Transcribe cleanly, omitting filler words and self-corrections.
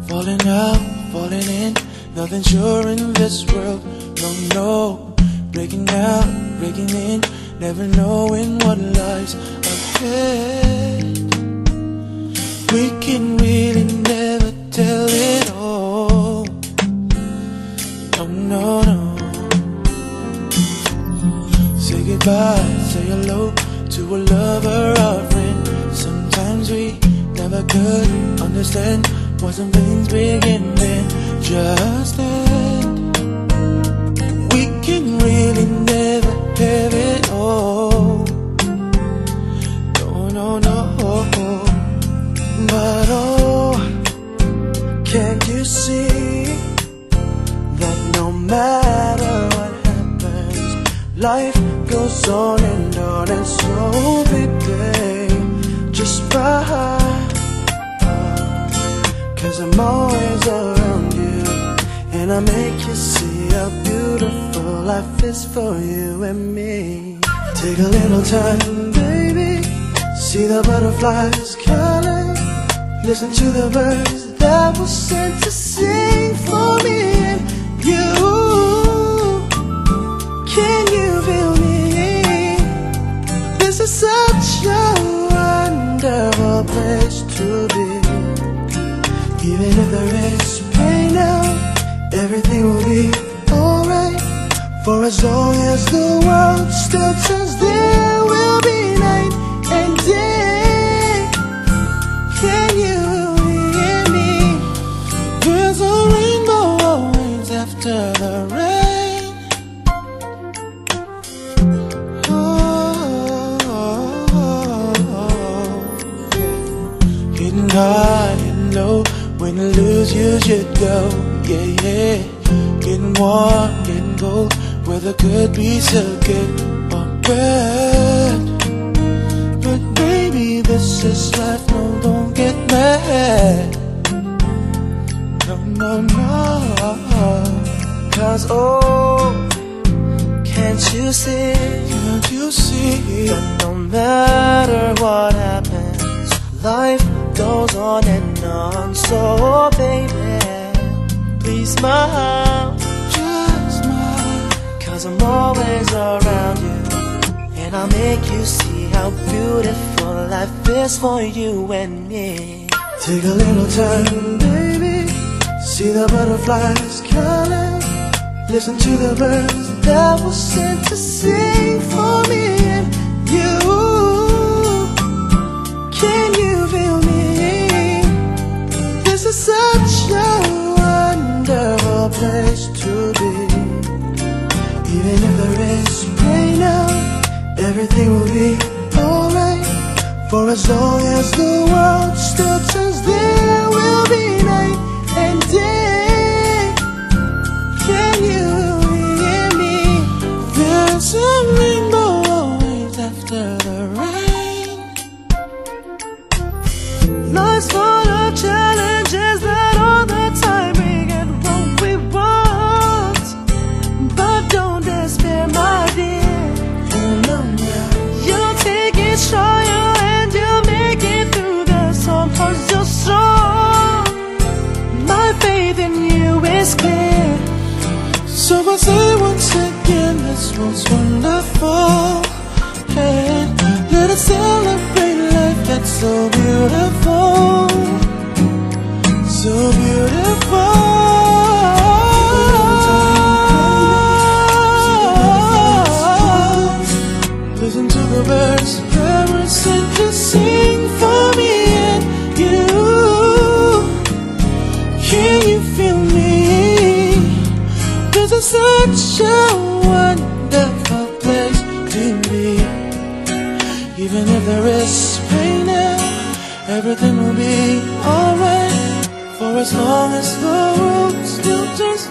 Falling out, falling in, nothing sure in this world. No, no, breaking out, breaking in, never knowing what lies ahead. We can really never tell it all. No, no, no. Say goodbye, say hello to a lover or friend. Sometimes we never could understand why some things begin then, just then. We can really never have it all. No, no, no. But oh, can't you see that no matter what happens, life goes on, and so baby, just ride, 'cause I'm always around you, and I make you see how beautiful life is for you and me. Take a little time, baby, see the butterflies calling, listen to the birds that were sent to sing for me and you. Can you feel me? This is such a wonderful place to be. Even if there is pain now, everything will be alright. For as long as the world still turns, there will be night and day. Can you hear me? There's a rainbow always after the rain. Getting high and low, when to lose you should go. Yeah, yeah. Getting warm, getting cold, weather could be so good or bad. But baby, this is life, no, don't get mad. No, no, no. 'Cause oh, can't you see? Can't you see that no matter what happens, life goes on and on. So baby, please smile, just smile, 'cause I'm always around you, and I'll make you see how beautiful life is for you and me. Take a little time, baby, see the butterflies calling, listen to the birds that were sent to sing for me and you. Can you feel me? This is such a wonderful place to be. Even if there is pain now, everything will be alright. For as long as the world still turns, there will be night and day. Can you hear me? There's a rainbow always after the rain. Life's full of challenges, that all the time we get what we want. But don't despair, my dear. No, no. You'll take it stronger and you'll make it through the storm, 'cause you're strong. My faith in you is clear. So I say once again, this world's wonderful, and let us celebrate life that's so beautiful, so beautiful. Listen to the birds that were sent to sing for me and you. Can you feel me? This is such a wonderful place to be. Even if there is pain now, everything will be alright. For as long as the world still turns.